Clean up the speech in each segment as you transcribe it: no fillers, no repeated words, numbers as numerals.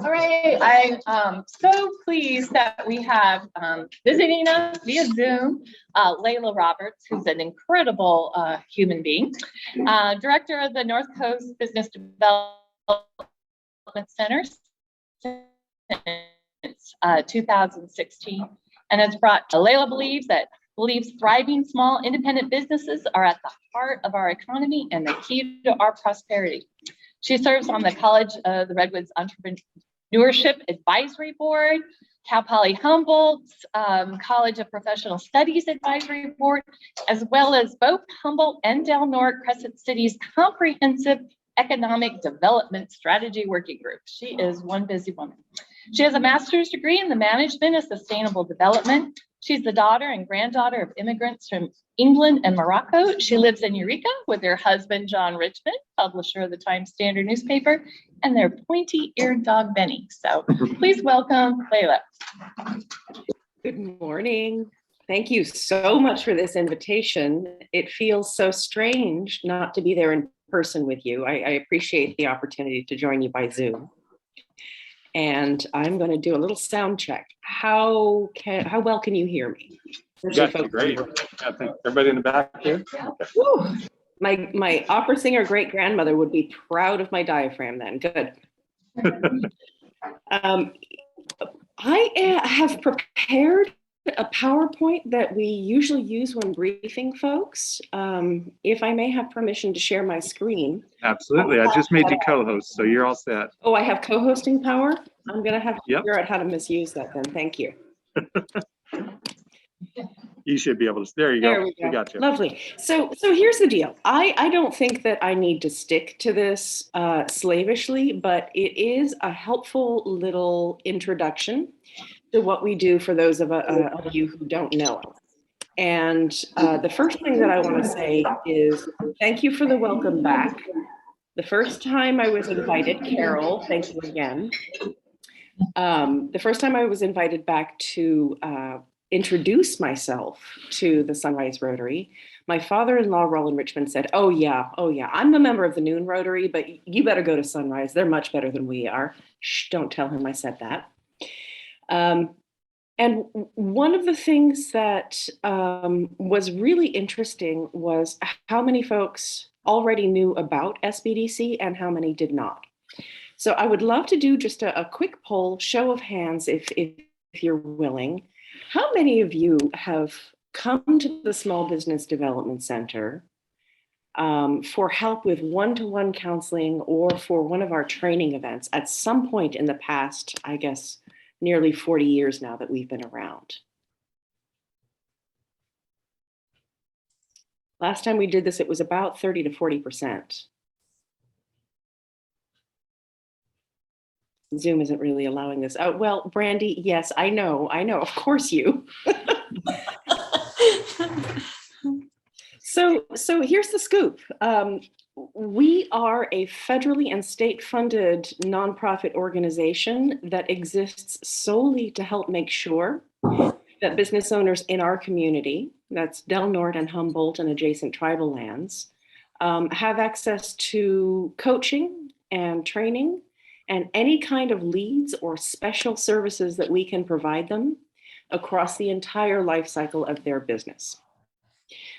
All right, I'm so pleased that we have visiting us via Zoom, Leila Roberts, who's an incredible human being, director of the North Coast Business Development Center since 2016, and has brought. Leila believes thriving small independent businesses are at the heart of our economy and the key to our prosperity. She serves on the College of the Redwoods Entrepreneurship Advisory Board, Cal Poly Humboldt's College of Professional Studies Advisory Board, as well as both Humboldt and Del Norte Crescent City's Comprehensive Economic Development Strategy Working Group. She is one busy woman. She has a master's degree in the management of sustainable development. She's the daughter and granddaughter of immigrants from England and Morocco. She lives in Eureka with her husband, John Richmond, publisher of the Times Standard newspaper, and their pointy-eared dog, Benny. So please welcome Leila. Good morning. Thank you so much for this invitation. It feels so strange not to be there in person with you. I appreciate the opportunity to join you by Zoom. And I'm going to do a little sound check. How well can you hear me? Yeah, great. I think everybody in the back here. Okay. My opera singer great grandmother would be proud of my diaphragm then. Good. I have prepared a PowerPoint that we usually use when briefing folks. If I may have permission to share my screen. Absolutely. I just made you co-host, so you're all set. Oh, I have co-hosting power? I'm going to have to figure out how to misuse that then. Thank you. You should be able to. There you go. We got you. Lovely. So here's the deal. I don't think that I need to stick to this slavishly, but it is a helpful little introduction to what we do for those of you who don't know us. And the first thing that I want to say is thank you for the welcome back. The first time I was invited, Carol, thank you again. The first time I was invited back to introduce myself to the Sunrise Rotary, my father-in-law, Roland Richmond, said, oh yeah, I'm a member of the Noon Rotary, but you better go to Sunrise. They're much better than we are. Shh, don't tell him I said that. And one of the things that was really interesting was how many folks already knew about SBDC and how many did not. So I would love to do just a quick poll, show of hands, if you're willing. How many of you have come to the Small Business Development Center for help with one-to-one counseling or for one of our training events at some point in the past, I guess, nearly 40 years now that we've been around? Last time we did this, it was about 30 to 40%. Zoom isn't really allowing this. Oh, well, Brandy, yes, I know, of course you. So here's the scoop. We are a federally and state-funded nonprofit organization that exists solely to help make sure that business owners in our community, that's Del Norte and Humboldt and adjacent tribal lands, have access to coaching and training and any kind of leads or special services that we can provide them across the entire life cycle of their business.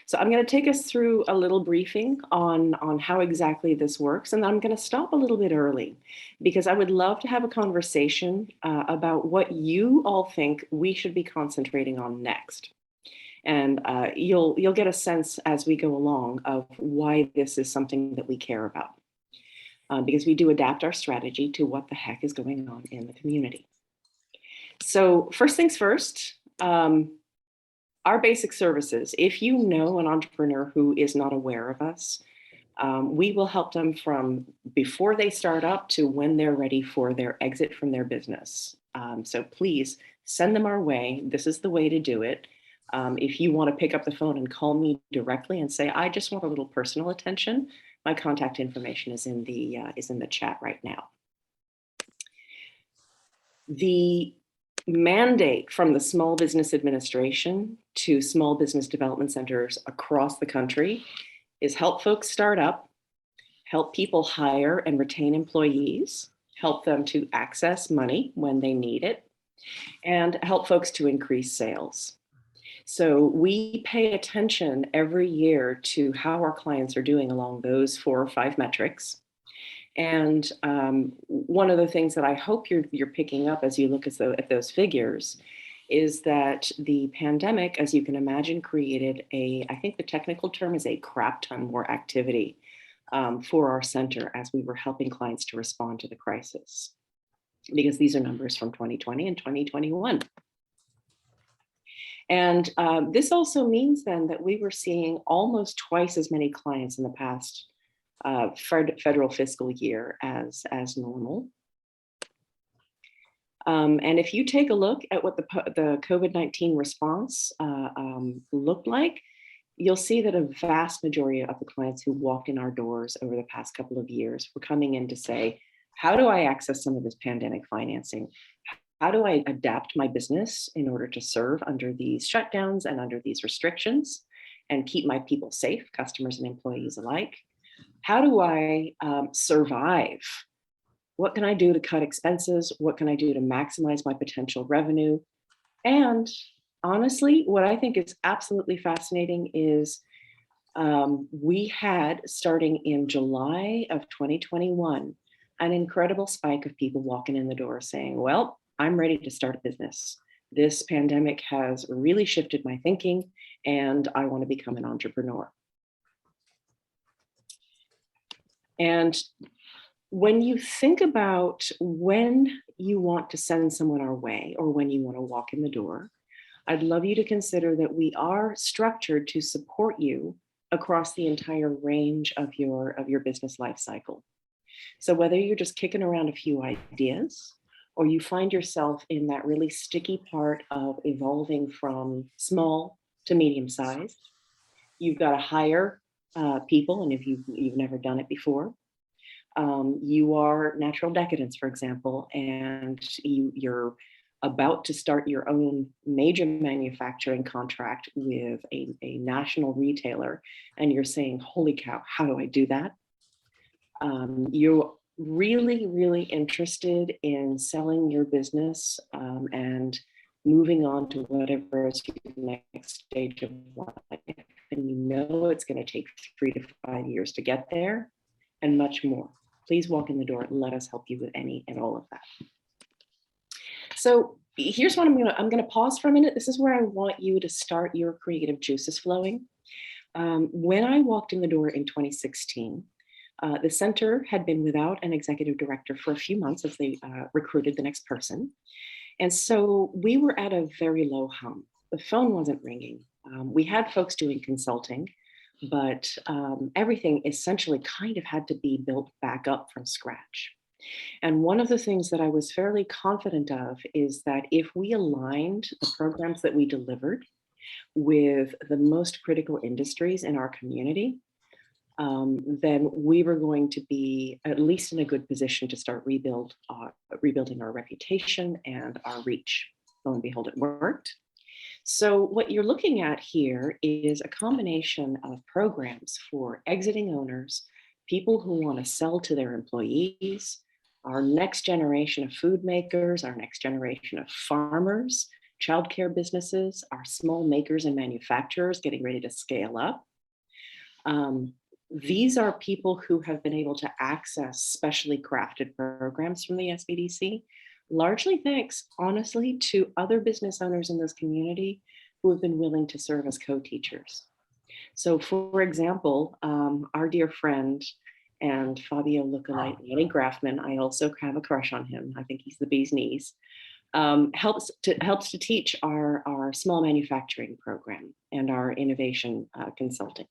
So I'm going to take us through a little briefing on how exactly this works, and I'm going to stop a little bit early because I would love to have a conversation about what you all think we should be concentrating on next. And you'll get a sense as we go along of why this is something that we care about. Because we do adapt our strategy to what the heck is going on in the community. So first things first, our basic services. If you know an entrepreneur who is not aware of us, we will help them from before they start up to when they're ready for their exit from their business. So please send them our way. This is the way to do it. If you want to pick up the phone and call me directly and say, I just want a little personal attention, my contact information is in the chat right now. The mandate from the Small Business Administration to small business development centers across the country is help folks start up, help people hire and retain employees, help them to access money when they need it, and help folks to increase sales. So we pay attention every year to how our clients are doing along those 4 or 5 metrics. And one of the things that I hope you're picking up as you look at those figures is that the pandemic, as you can imagine, created I think the technical term is a crap ton more activity for our center as we were helping clients to respond to the crisis, because these are numbers from 2020 and 2021. And this also means then that we were seeing almost twice as many clients in the past federal fiscal year as normal. And if you take a look at what the COVID-19 response looked like, you'll see that a vast majority of the clients who walked in our doors over the past couple of years were coming in to say, how do I access some of this pandemic financing? How do I adapt my business in order to serve under these shutdowns and under these restrictions and keep my people safe, customers and employees alike? How do I survive? What can I do to cut expenses? What can I do to maximize my potential revenue? And honestly, what I think is absolutely fascinating is we had, starting in July of 2021, an incredible spike of people walking in the door saying, well, I'm ready to start a business. This pandemic has really shifted my thinking and I want to become an entrepreneur. And when you think about when you want to send someone our way or when you want to walk in the door, I'd love you to consider that we are structured to support you across the entire range of your business life cycle. So whether you're just kicking around a few ideas or you find yourself in that really sticky part of evolving from small to medium sized, you've got to hire people, and if you've never done it before, you are natural decadence, for example, and you're about to start your own major manufacturing contract with a national retailer, and you're saying, holy cow, how do I do that? You're really, really interested in selling your business and moving on to whatever is your next stage of life. And you know it's going to take 3 to 5 years to get there and much more. Please walk in the door and let us help you with any and all of that. So here's what I'm gonna pause for a minute. This is where I want you to start your creative juices flowing. When I walked in the door in 2016, the center had been without an executive director for a few months as they recruited the next person. And so we were at a very low hum. The phone wasn't ringing. We had folks doing consulting, but everything essentially kind of had to be built back up from scratch. And one of the things that I was fairly confident of is that if we aligned the programs that we delivered with the most critical industries in our community, then we were going to be at least in a good position to start rebuilding our reputation and our reach. Lo and behold, it worked. So what you're looking at here is a combination of programs for exiting owners, people who want to sell to their employees, our next generation of food makers, our next generation of farmers, childcare businesses, our small makers and manufacturers getting ready to scale up. These are people who have been able to access specially crafted programs from the SBDC, largely thanks, honestly, to other business owners in this community who have been willing to serve as co-teachers. So for example, our dear friend and Fabio lookalike, Lenny Graffman, I also have a crush on him. I think he's the bee's knees. Helps to teach our small manufacturing program and our innovation consulting.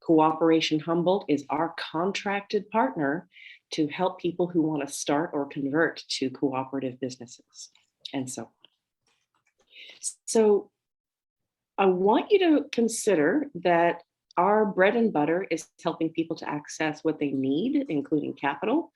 Cooperation Humboldt is our contracted partner to help people who want to start or convert to cooperative businesses, and so on. So I want you to consider that our bread and butter is helping people to access what they need, including capital.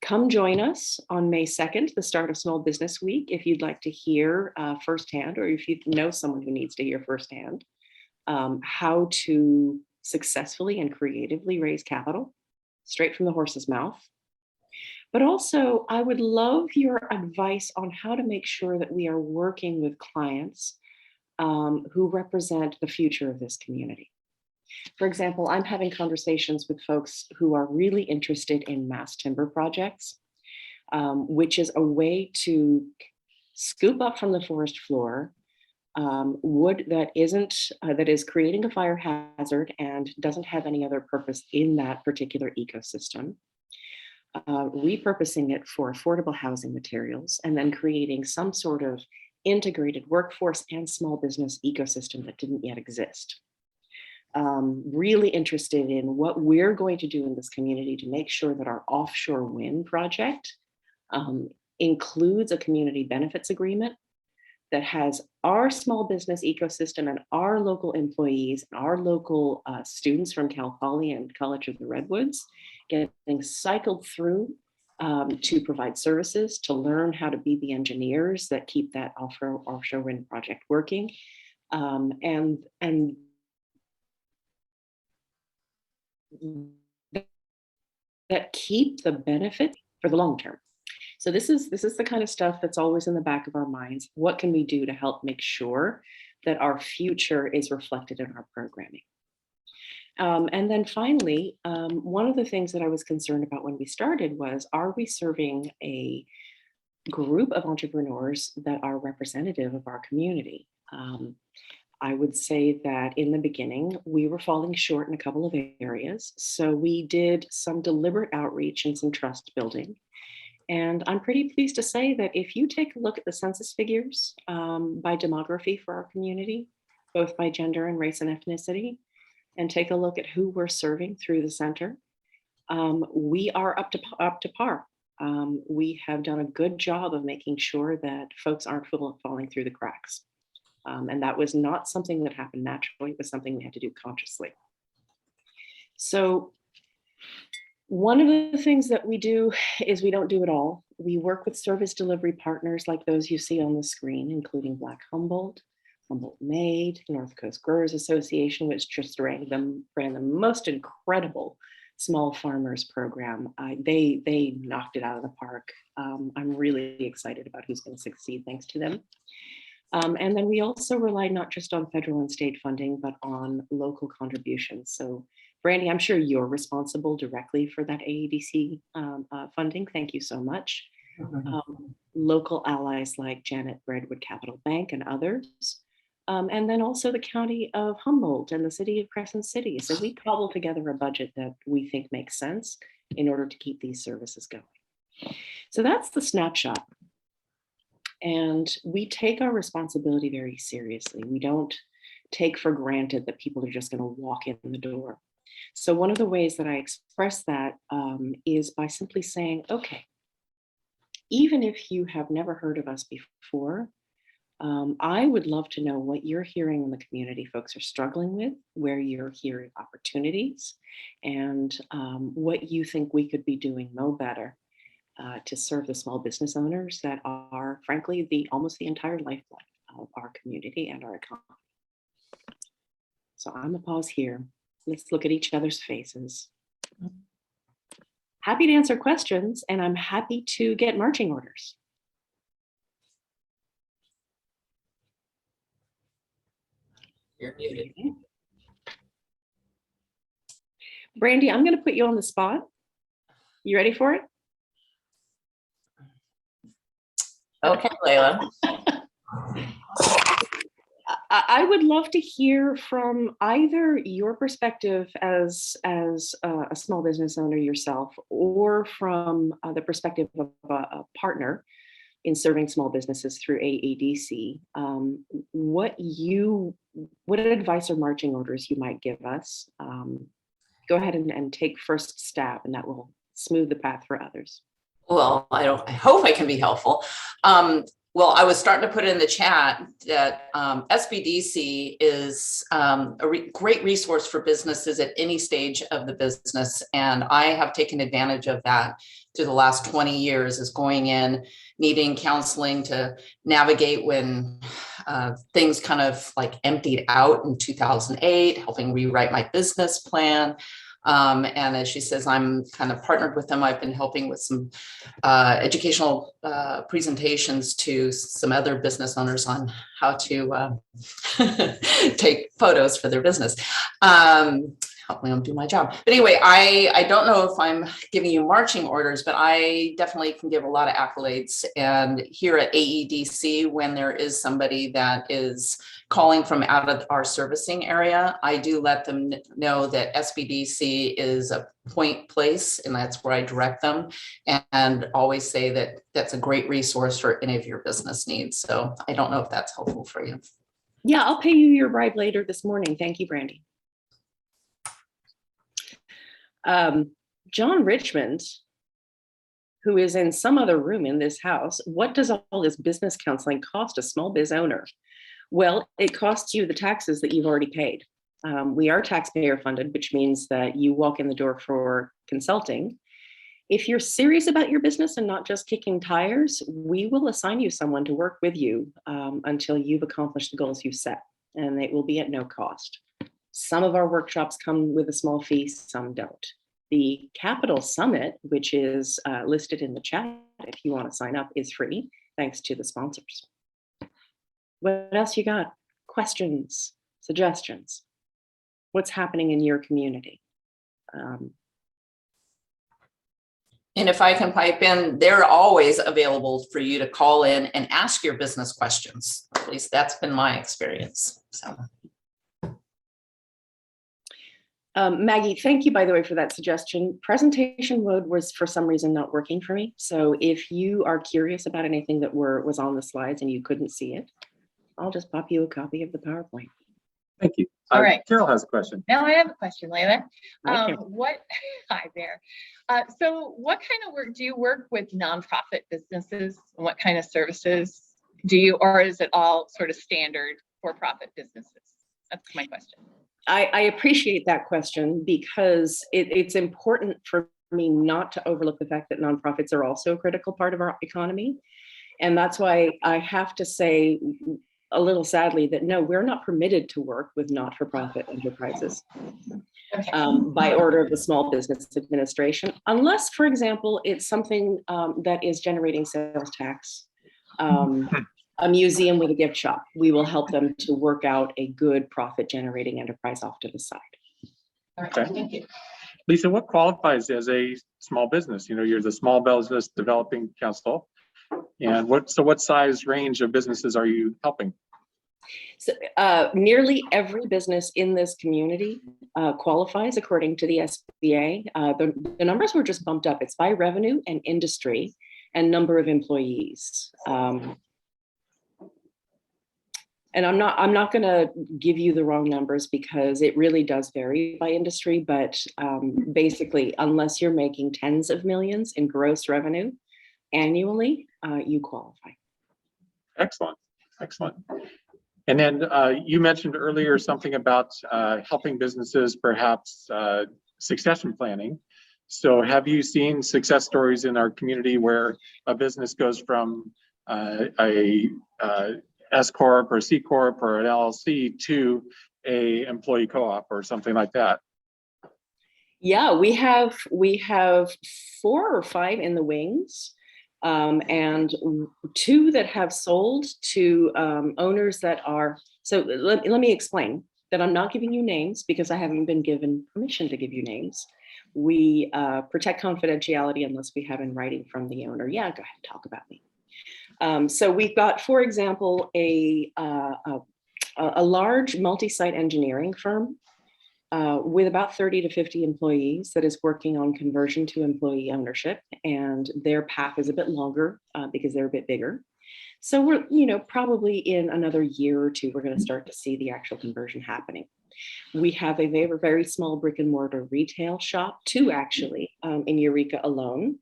Come join us on May 2nd, the start of Small Business Week, if you'd like to hear firsthand, or if you know someone who needs to hear firsthand, how to successfully and creatively raise capital straight from the horse's mouth. But also, I would love your advice on how to make sure that we are working with clients who represent the future of this community. For example, I'm having conversations with folks who are really interested in mass timber projects, which is a way to scoop up from the forest floor wood that is creating a fire hazard and doesn't have any other purpose in that particular ecosystem, repurposing it for affordable housing materials, and then creating some sort of integrated workforce and small business ecosystem that didn't yet exist. Really interested in what we're going to do in this community to make sure that our offshore wind project includes a community benefits agreement that has our small business ecosystem and our local employees and our local students from Cal Poly and College of the Redwoods getting cycled through to provide services, to learn how to be the engineers that keep that offshore wind project working, and that keep the benefit for the long term. So this is the kind of stuff that's always in the back of our minds. What can we do to help make sure that our future is reflected in our programming? And then finally, one of the things that I was concerned about when we started was, are we serving a group of entrepreneurs that are representative of our community? I would say that in the beginning, we were falling short in a couple of areas. So we did some deliberate outreach and some trust building. And I'm pretty pleased to say that if you take a look at the census figures by demography for our community, both by gender and race and ethnicity, and take a look at who we're serving through the center, we are up to par. We have done a good job of making sure that folks aren't falling through the cracks. And that was not something that happened naturally. It was something we had to do consciously. So one of the things that we do is we don't do it all. We work with service delivery partners like those you see on the screen, including Black Humboldt, Humboldt Made, North Coast Growers Association, which just ran the most incredible small farmers program. They knocked it out of the park. I'm really excited about who's going to succeed thanks to them. And then we also rely not just on federal and state funding, but on local contributions. So Brandy, I'm sure you're responsible directly for that AEDC funding. Thank you so much. Local allies like Janet Redwood Capital Bank and others. And then also the County of Humboldt and the City of Crescent City. So we cobble together a budget that we think makes sense in order to keep these services going. So that's the snapshot. And we take our responsibility very seriously. We don't take for granted that people are just going to walk in the door. So one of the ways that I express that is by simply saying, okay, even if you have never heard of us before, I would love to know what you're hearing in the community folks are struggling with, where you're hearing opportunities, and what you think we could be doing no better to serve the small business owners that are, frankly, almost the entire lifeblood of our community and our economy. So I'm gonna pause here. Let's look at each other's faces. Happy to answer questions, and I'm happy to get marching orders. You're muted. Brandy, I'm going to put you on the spot. You ready for it? Okay, Leila. I would love to hear from either your perspective as a small business owner yourself, or from the perspective of a partner in serving small businesses through AEDC. What advice or marching orders you might give us. Go ahead and take first stab, and that will smooth the path for others. Well, I hope I can be helpful. Well, I was starting to put in the chat that SBDC is a great resource for businesses at any stage of the business. And I have taken advantage of that through the last 20 years, is going in, needing counseling to navigate when things kind of like emptied out in 2008, helping rewrite my business plan. And as she says, I'm kind of partnered with them. I've been helping with some educational presentations to some other business owners on how to take photos for their business. Help me do my job. But anyway, I don't know if I'm giving you marching orders, but I definitely can give a lot of accolades. And here at AEDC, when there is somebody that is calling from out of our servicing area, I do let them know that SBDC is a point place, and that's where I direct them, and always say that that's a great resource for any of your business needs. So I don't know if that's helpful for you. Yeah, I'll pay you your bribe later this morning. Thank you, Brandy. John Richmond, who is in some other room in this house, what does all this business counseling cost a small biz owner? Well, it costs you the taxes that you've already paid. We are taxpayer funded, which means that you walk in the door for consulting. If you're serious about your business and not just kicking tires, we will assign you someone to work with you until you've accomplished the goals you've set, and it will be at no cost. Some of our workshops come with a small fee, some don't. The Capital Summit, which is listed in the chat if you want to sign up, is free, thanks to the sponsors. What else you got? Questions, suggestions? What's happening in your community? And if I can pipe in, they're always available for you to call in and ask your business questions. At least that's been my experience. So. Maggie, thank you, by the way, for that suggestion. Presentation mode was for some reason not working for me. So if you are curious about anything that was on the slides and you couldn't see it, I'll just pop you a copy of the PowerPoint. Thank you. All right. Carol has a question. Now I have a question, Leila. Hi, Carol. Hi there. So what kind of work do you work with nonprofit businesses? And what kind of services do you, or is it all sort of standard for-profit businesses? That's my question. I appreciate that question because it's important for me not to overlook the fact that nonprofits are also a critical part of our economy. And that's why I have to say a little sadly that no, we're not permitted to work with not-for-profit enterprises by order of the Small Business Administration, unless, for example, it's something that is generating sales tax. A museum with a gift shop, we will help them to work out a good profit generating enterprise off to the side. Okay. Thank you. Lisa, what qualifies as a small business? You know, you're the Small Business Developing Council. And what size range of businesses are you helping? So, nearly every business in this community qualifies according to the SBA. The numbers were just bumped up. It's by revenue and industry and number of employees. And I'm not going to give you the wrong numbers because it really does vary by industry. But basically, unless you're making tens of millions in gross revenue annually, you qualify. Excellent. Excellent. And then you mentioned earlier something about helping businesses, perhaps succession planning. So have you seen success stories in our community where a business goes from a S Corp or C Corp or an LLC to a employee co-op or something like that? Yeah, we have 4 or 5 in the wings, and 2 that have sold to owners that are. So let me explain that I'm not giving you names because I haven't been given permission to give you names. We protect confidentiality unless we have in writing from the owner. Yeah, go ahead, talk about me. So we've got, for example, a large multi-site engineering firm with about 30 to 50 employees that is working on conversion to employee ownership, and their path is a bit longer because they're a bit bigger. So we're, probably in another year or 2, we're going to start to see the actual conversion happening. We have a very, very small brick and mortar retail shop, 2 actually, in Eureka alone.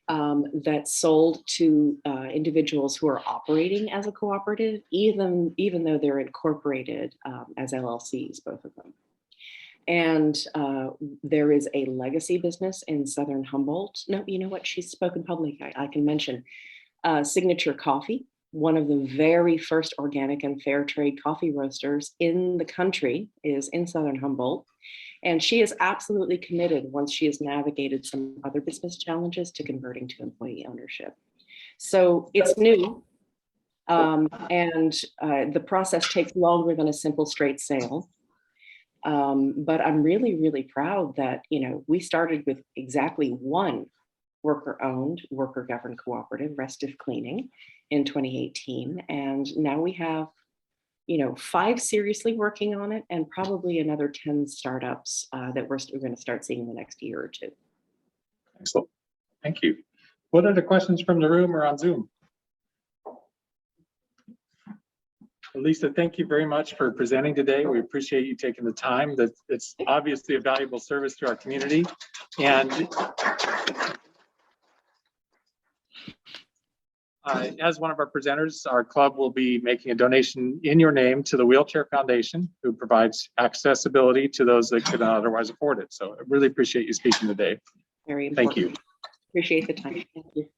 That sold to individuals who are operating as a cooperative, even though they're incorporated as LLCs, both of them. And there is a legacy business in Southern Humboldt. No, you know what? She's spoken publicly. I can mention Signature Coffee, one of the very first organic and fair trade coffee roasters in the country is in Southern Humboldt. And she is absolutely committed, once she has navigated some other business challenges, to converting to employee ownership. So it's new. And the process takes longer than a simple straight sale. But I'm really, really proud that, we started with exactly one worker-owned, worker-governed cooperative, Restive Cleaning, in 2018. And now we have, 5 seriously working on it, and probably another 10 startups that we're going to start seeing in the next year or two. Excellent. Thank you. What are the questions from the room or on Zoom? Lisa, thank you very much for presenting today. We appreciate you taking the time. That it's obviously a valuable service to our community. And as one of our presenters, our club will be making a donation in your name to the Wheelchair Foundation, who provides accessibility to those that could not otherwise afford it. So I really appreciate you speaking today. Very important. Thank you. Appreciate the time. Thank you.